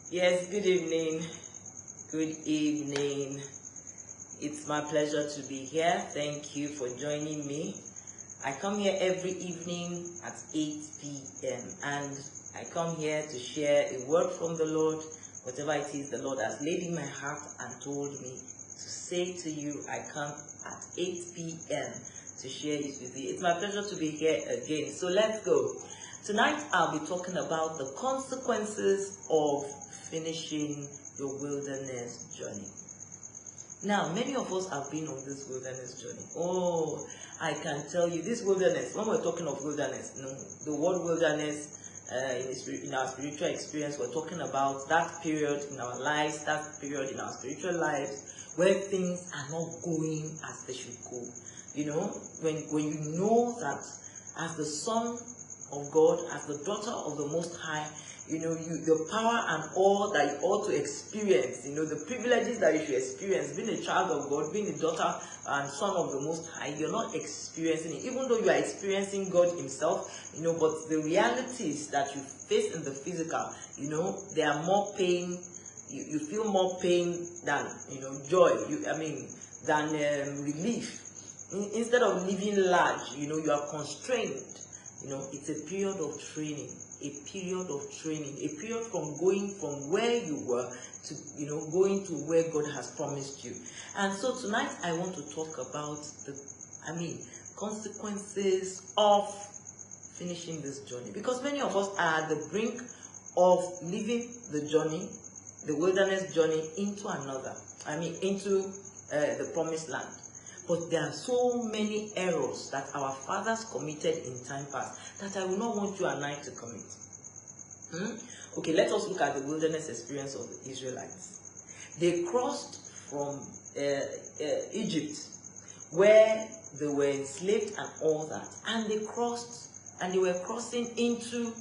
Yes, good evening. Good evening. It's my pleasure to be here. Thank you for joining me. I come here every evening at 8 p.m. and I come here to share a word from the Lord, whatever it is the Lord has laid in my heart and told me to say to you. I come at 8 p.m. to share it with you. It's my pleasure to be here again. So let's go. Tonight I'll be talking about the consequences of finishing your wilderness journey. Now, many of us have been on this wilderness journey. Oh, I can tell you, this wilderness, when we're talking of wilderness, the word wilderness, in our spiritual experience, we're talking about that period in our lives, that period in our spiritual lives, where things are not going as they should go. You know, when you know that as the son of God, as the daughter of the Most High, the power and all that you ought to experience, the privileges that you should experience, being a child of God, being a daughter and son of the Most High, you're not experiencing it, even though you are experiencing God Himself, but the realities that you face in the physical, there are more pain, you feel more pain than, joy, than relief. Instead of living large, you are constrained. It's a period of training, a period from going from where you were to, going to where God has promised you. And so tonight I want to talk about consequences of finishing this journey. Because many of us are at the brink of leaving the journey, the wilderness journey, into the promised land. But there are so many errors that our fathers committed in time past that I will not want you and I to commit. Okay, let us look at the wilderness experience of the Israelites. They crossed from Egypt, where they were enslaved and all that, and they were crossing into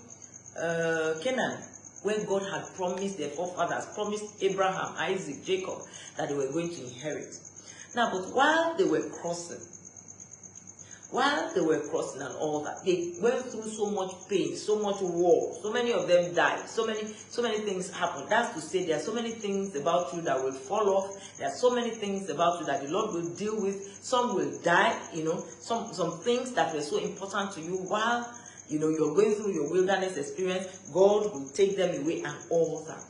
Canaan, where God had promised their forefathers, promised Abraham, Isaac, Jacob, that they were going to inherit. Now, but while they were crossing and all that, they went through so much pain, so much war, so many of them died, so many things happened. That's to say, there are so many things about you that will fall off. There are so many things about you that the Lord will deal with. Some will die, some things that were so important to you while, you're going through your wilderness experience, God will take them away and all that.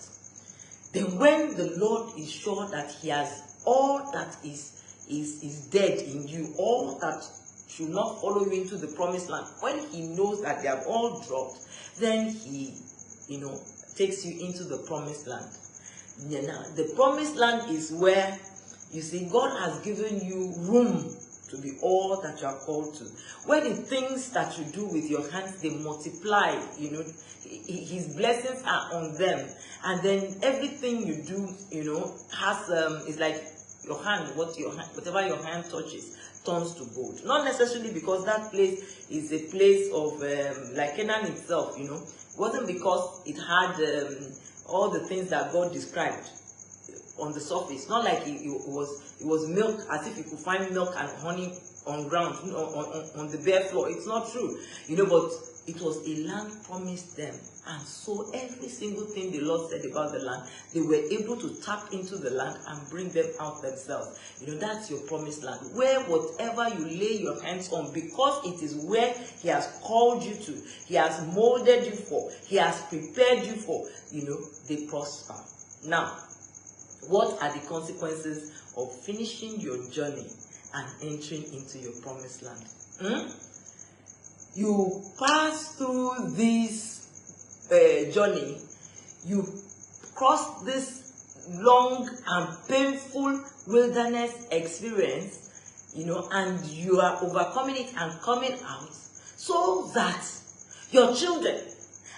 Then when the Lord is sure that He has all that is dead in you, all that should not follow you into the promised land, when He knows that they have all dropped, then He, takes you into the promised land. Now, the promised land is where, you see, God has given you room to be all that you are called to. Where the things that you do with your hands, they multiply, His blessings are on them. And then everything you do, has, is like your hand, whatever your hand touches turns to gold. Not necessarily because that place is a place of, like Canaan itself, it wasn't because it had all the things that God described on the surface. Not like it was milk, as if you could find milk and honey on ground, on the bare floor. It's not true, but it was a land promised them. And so every single thing the Lord said about the land, they were able to tap into the land and bring them out themselves. That's your promised land, where whatever you lay your hands on, because it is where He has called you to, He has molded you for, He has prepared you for, they prosper. Now, what are the consequences of finishing your journey and entering into your promised land? You pass through this journey, you cross this long and painful wilderness experience, and you are overcoming it and coming out, so that your children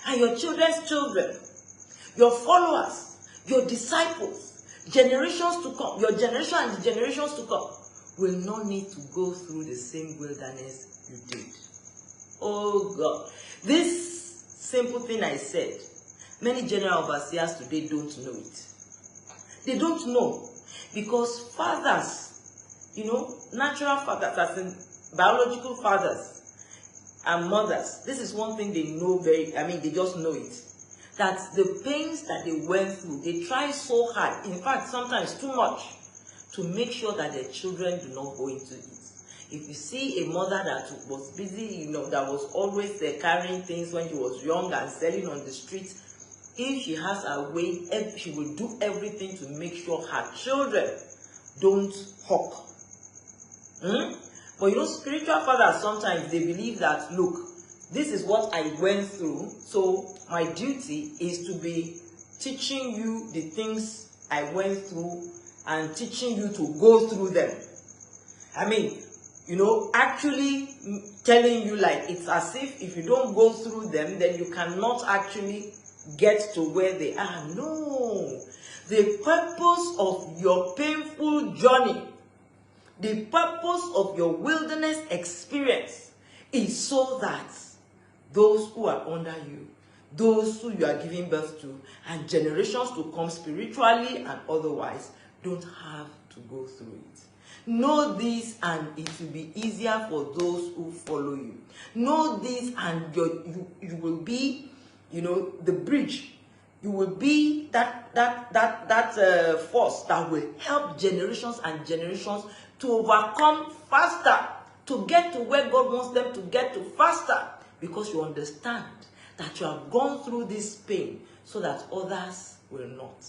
and your children's children, your followers, your disciples, generations to come, your generation and the generations to come, will not need to go through the same wilderness you did. Oh God, this simple thing I said, many general overseers today don't know it. They don't know, because fathers, natural fathers, as in biological fathers and mothers, this is one thing they know they just know it. that the pains that they went through, they try so hard, in fact, sometimes too much, to make sure that their children do not go into it. If you see a mother that was busy, that was always carrying things when she was young and selling on the street, if she has a way, she will do everything to make sure her children don't hawk. But spiritual fathers, sometimes they believe that, look, this is what I went through, so my duty is to be teaching you the things I went through and teaching you to go through them. I mean, actually telling you like it's as if you don't go through them, then you cannot actually get to where they are. No. The purpose of your painful journey, the purpose of your wilderness experience is so that those who are under you, those who you are giving birth to, and generations to come spiritually and otherwise don't have to go through it. Know this and it will be easier for those who follow you. Know this and you will be, the bridge. You will be that force that will help generations and generations to overcome faster, to get to where God wants them to get to faster, because you understand that you have gone through this pain so that others will not.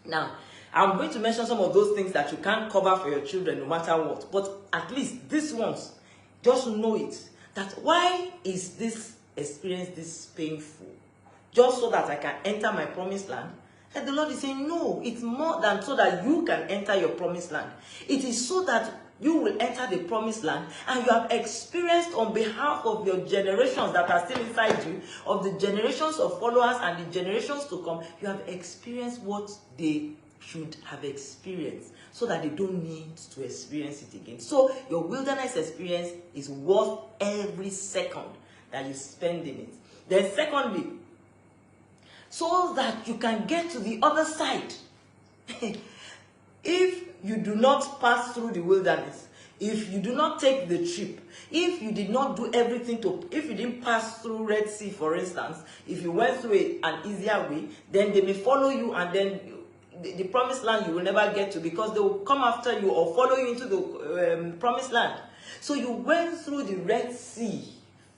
Now, I'm going to mention some of those things that you can't cover for your children no matter what, but at least these ones, just know it, that why is this experience this painful? Just so that I can enter my promised land? And the Lord is saying, no, it's more than so that you can enter your promised land. It is so that you will enter the promised land and you have experienced on behalf of your generations that are still inside you, of the generations of followers and the generations to come, you have experienced what they should have experienced so that they don't need to experience it again. So your wilderness experience is worth every second that you spend in it. Then secondly, so that you can get to the other side. If you do not pass through the wilderness, if you do not take the trip, if you did not do everything if you didn't pass through Red Sea, for instance, if you went through an easier way, then they may follow you, and then the promised land you will never get to, because they will come after you or follow you into the promised land. So you went through the Red Sea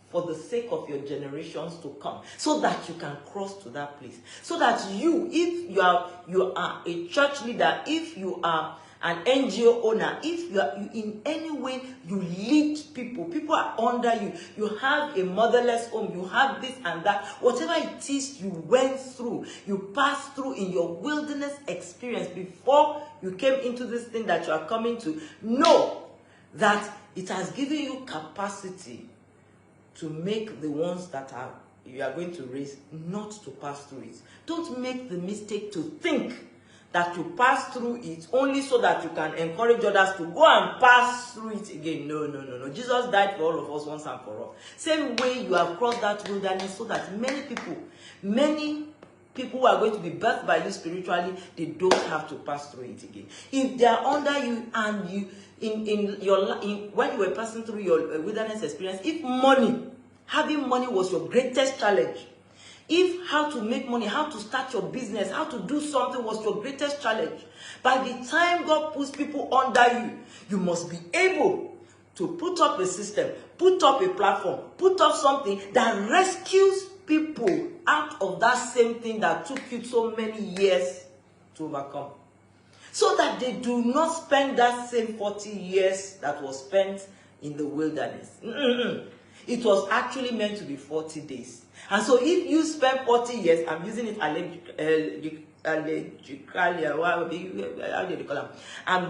for the sake of your generations to come, so that you can cross to that place. So that if you are a church leader, if you are an NGO owner, if you are in any way you lead people are under you, you have a motherless home, you have this and that, whatever it is you went through, you passed through in your wilderness experience before you came into this thing that you are coming to, know that it has given you capacity to make the ones that you are going to raise not to pass through it. Don't make the mistake to think that you pass through it only so that you can encourage others to go and pass through it again. No. Jesus died for all of us once and for all. Same way you have crossed that wilderness so that many people who are going to be birthed by you spiritually, they don't have to pass through it again. If they are under you and you, when you were passing through your wilderness experience, if having money was your greatest challenge, if how to make money, how to start your business, how to do something was your greatest challenge, by the time God puts people under you, you must be able to put up a system, put up a platform, put up something that rescues people out of that same thing that took you so many years to overcome. So that they do not spend that same 40 years that was spent in the wilderness. It was actually meant to be 40 days. And so if you spend 40 years, I'm using it allegedly, I'm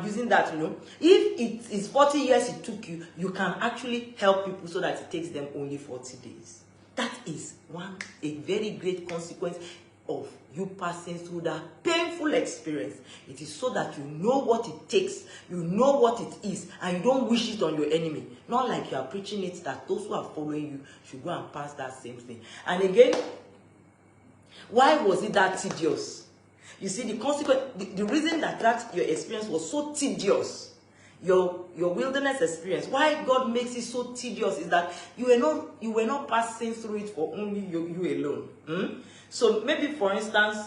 using that, if it is 40 years it took you, you can actually help people so that it takes them only 40 days. That is a very great consequence of you passing through that painful experience. It is so that you know what it takes, you know what it is, and you don't wish it on your enemy. Not like you are preaching it that those who are following you should go and pass that same thing. And again, why was it that tedious? You see, the consequence, the reason that your experience was so tedious, your wilderness experience, why God makes it so tedious is that you were not passing through it for only you alone. So maybe, for instance,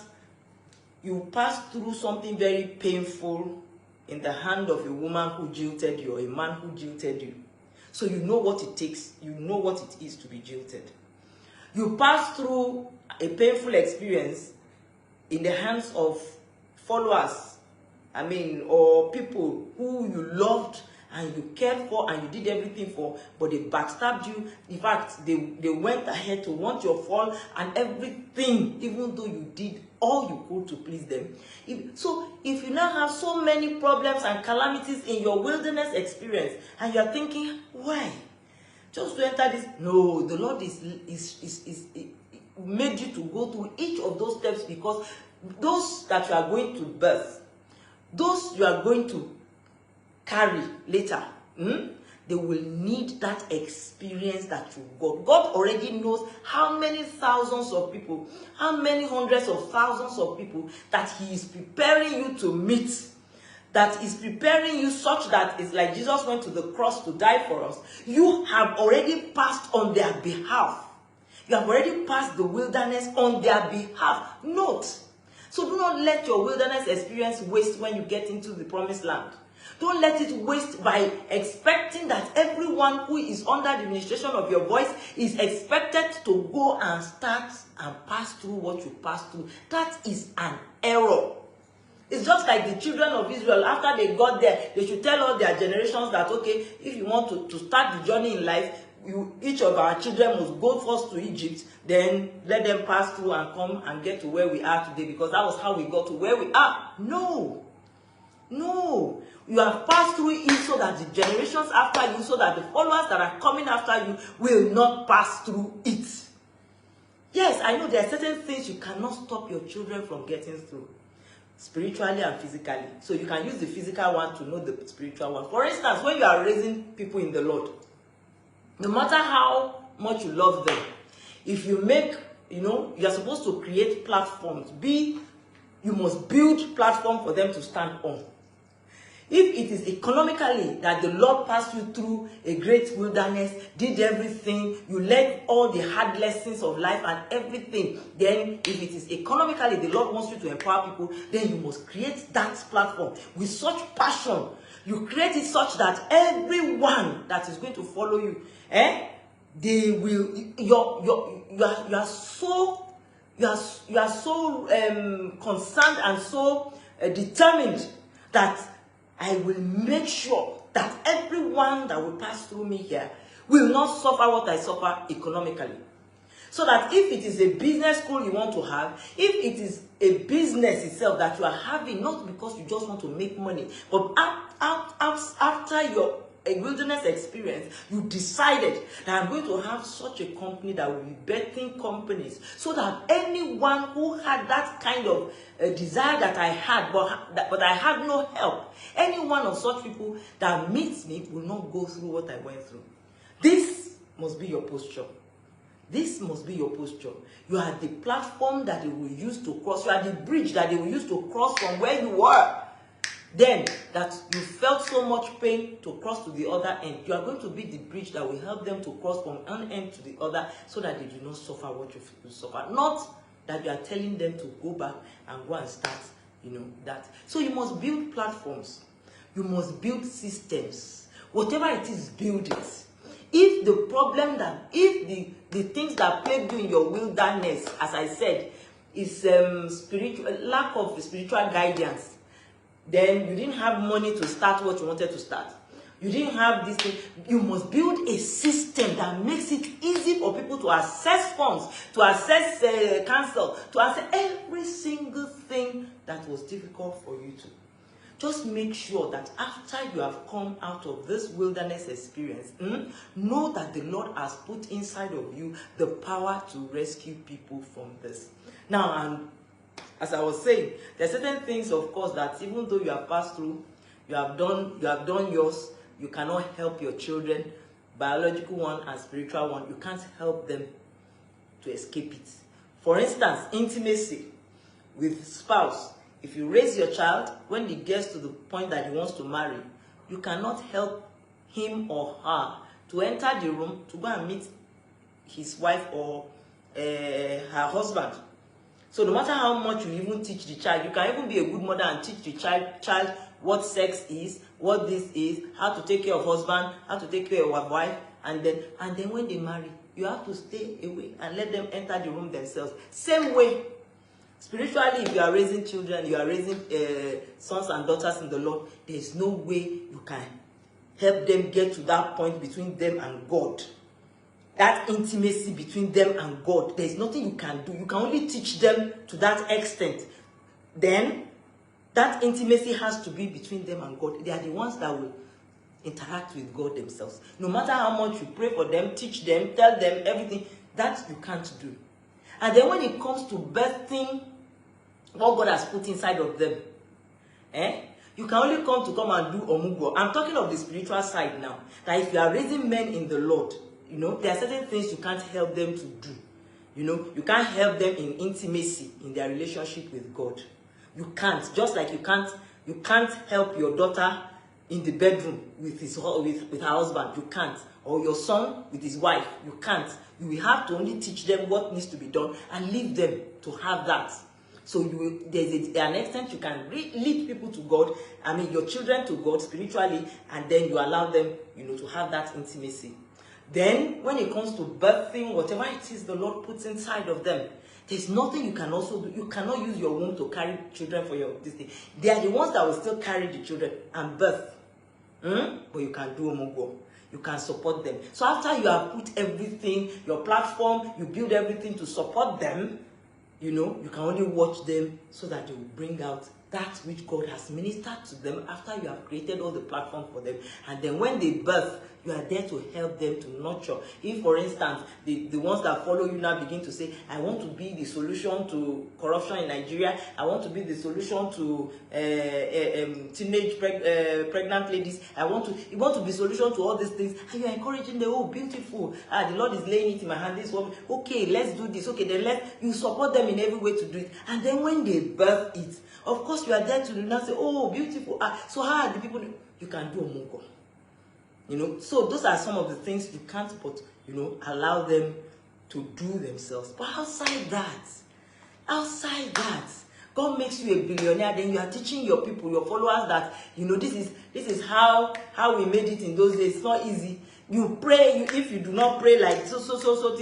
you pass through something very painful in the hand of a woman who jilted you or a man who jilted you. So you know what it takes, you know what it is to be jilted. You pass through a painful experience in the hands of followers, or people who you loved and you cared for and you did everything for, but they backstabbed you. In fact, they went ahead to want your fall and everything, even though you did all you could to please them. If you now have so many problems and calamities in your wilderness experience, and you are thinking, why? Just to enter this? No, the Lord is made you to go through each of those steps, because those that you are going to birth, those you are going to carry later, they will need that experience that you got. God already knows how many thousands of people, how many hundreds of thousands of people that he is preparing you to meet, that is preparing you such that it's like Jesus went to the cross to die for us. You have already passed on their behalf. You have already passed the wilderness on their behalf. Note. So do not let your wilderness experience waste when you get into the promised land. Don't let it waste by expecting that everyone who is under the administration of your voice is expected to go and start and pass through what you passed through. That is an error. It's just like the children of Israel. After they got there, they should tell all their generations that, okay, if you want to start the journey in life, each of our children must go first to Egypt, then let them pass through and come and get to where we are today, because that was how we got to where we are. No. No. You have passed through it so that the generations after you, so that the followers that are coming after you will not pass through it. Yes, I know there are certain things you cannot stop your children from getting through, spiritually and physically. So you can use the physical one to know the spiritual one. For instance, when you are raising people in the Lord, no matter how much you love them, if you make, you are supposed to create platforms. You must build platform for them to stand on. If it is economically that the Lord passed you through a great wilderness, did everything, you learned all the hard lessons of life and everything, then if it is economically the Lord wants you to empower people, then you must create that platform with such passion. You create it such that everyone that is going to follow you, they will, you are so concerned and so determined that I will make sure that everyone that will pass through me here will not suffer what I suffer economically. So that if it is a business school you want to have, if it is a business itself that you are having, not because you just want to make money, but after your wilderness experience, you decided that I'm going to have such a company that will be birthing companies, so that anyone who had that kind of desire that I had, but I had no help, any one of such people that meets me will not go through what I went through. This must be your posture. This must be your posture. You are the platform that they will use to cross. You are the bridge that they will use to cross from where you were. Then, that you felt so much pain to cross to the other end, you are going to be the bridge that will help them to cross from one end to the other, so that they do not suffer what you suffer. Not that you are telling them to go back and go and start, that. So you must build platforms. You must build systems. Whatever it is, build it. If the things that plague you in your wilderness, as I said, is lack of spiritual guidance, then you didn't have money to start what you wanted to start. You didn't have this thing. You must build a system that makes it easy for people to access funds, to access counsel, to access every single thing that was difficult for you to. Just make sure that after you have come out of this wilderness experience, know that the Lord has put inside of you the power to rescue people from this. Now, as I was saying, there are certain things, of course, that even though you have passed through, you have done yours, you cannot help your children, biological one and spiritual one, you can't help them to escape it. For instance, intimacy with spouse. If you raise your child, when he gets to the point that he wants to marry, you cannot help him or her to enter the room to go and meet his wife or her husband. So no matter how much you even teach the child, you can even be a good mother and teach the child what sex is, what this is, how to take care of husband, how to take care of wife, and then when they marry, you have to stay away and let them enter the room themselves. Same way, spiritually, if you are raising children, you are raising sons and daughters in the Lord, there is no way you can help them get to that point between them and God. That intimacy between them and God, there is nothing you can do. You can only teach them to that extent. Then, that intimacy has to be between them and God. They are the ones that will interact with God themselves. No matter how much you pray for them, teach them, tell them everything, that you can't do. And then when it comes to birthing what God has put inside of them, you can only come and do omugwo. I'm talking of the spiritual side now. That if you are raising men in the Lord, you know, there are certain things you can't help them to do. You know, you can't help them in intimacy in their relationship with God. You can't. Just like you can't help your daughter in the bedroom with her husband. You can't. Or your son with his wife. You can't. You will have to only teach them what needs to be done and leave them to have that. So there's an extent you can lead people to God, I mean your children to God spiritually, and then you allow them, you know, to have that intimacy. Then when it comes to birthing, whatever it is the Lord puts inside of them, there's nothing you can also do. You cannot use your womb to carry children for this thing. They are the ones that will still carry the children and birth. But you can do omugwo. You can support them. So after you have put everything, your platform, you build everything to support them, you know, you can only watch them so that they will bring out that which God has ministered to them after you have created all the platform for them. And then when they birth, you are there to help them to nurture. If, for instance, the ones that follow you now begin to say, I want to be the solution to corruption in Nigeria, I want to be the solution to teenage pregnant ladies, you want to be solution to all these things, and you are encouraging them, oh, beautiful, the Lord is laying it in my hand, this one, okay, let's do this, okay, then you support them in every way to do it. And then when they birth it, of course, you are there to not say, oh, beautiful. So how are the people? You can do omugwo. You know, so those are some of the things you can't, but, you know, allow them to do themselves. But outside that, God makes you a billionaire, then you are teaching your people, your followers that, you know, this is how we made it in those days. It's not easy. You pray, if you do not pray like so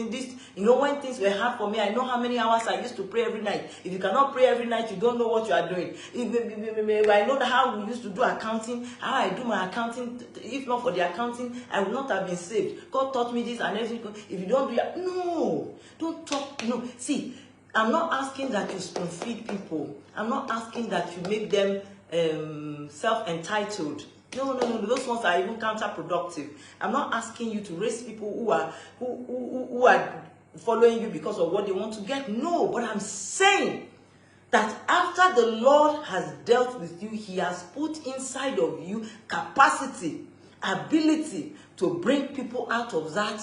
this, you know, when things were hard for me, I know how many hours I used to pray every night. If you cannot pray every night, you don't know what you are doing. I know how we used to do accounting, how I do my accounting. If not for the accounting, I would not have been saved. God taught me this and everything. If you don't do it, no, don't talk. No, see, I'm not asking that you spoon feed people. I'm not asking that you make them self-entitled. No, those ones are even counterproductive. I'm not asking you to raise people who are following you because of what they want to get. No, but I'm saying that after the Lord has dealt with you, He has put inside of you capacity, ability to bring people out of that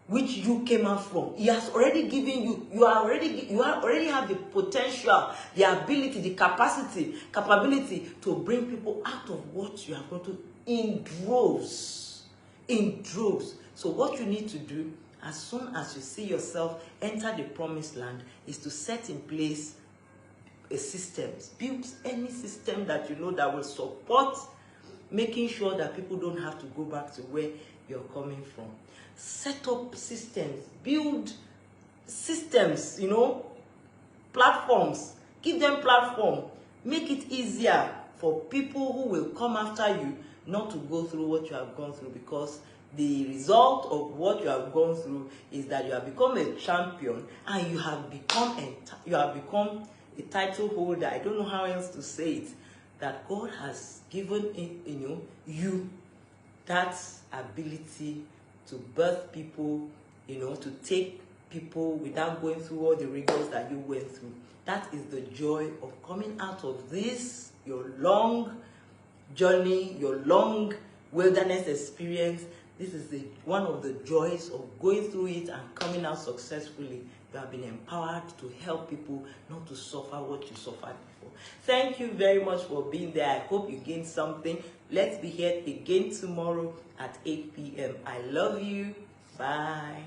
which you came out from. He has already given you, you already have the potential, the ability, the capability to bring people out of what you are going to in droves. So what you need to do, as soon as you see yourself enter the promised land, is to set in place a system. Build any system that you know that will support making sure that people don't have to go back to where you're coming from. Set up systems, build systems, you know, platforms, give them platform, make it easier for people who will come after you not to go through what you have gone through, because the result of what you have gone through is that you have become a champion and you have become a title holder. I don't know how else to say it, that God has given you that ability to birth people, you know, to take people without going through all the rigors that you went through. That is the joy of coming out of this, your long journey, your long wilderness experience. This is one of the joys of going through it and coming out successfully. You have been empowered to help people not to suffer what you suffered before. Thank you very much for being there. I hope you gained something. Let's be here again tomorrow at 8 p.m. I love you. Bye.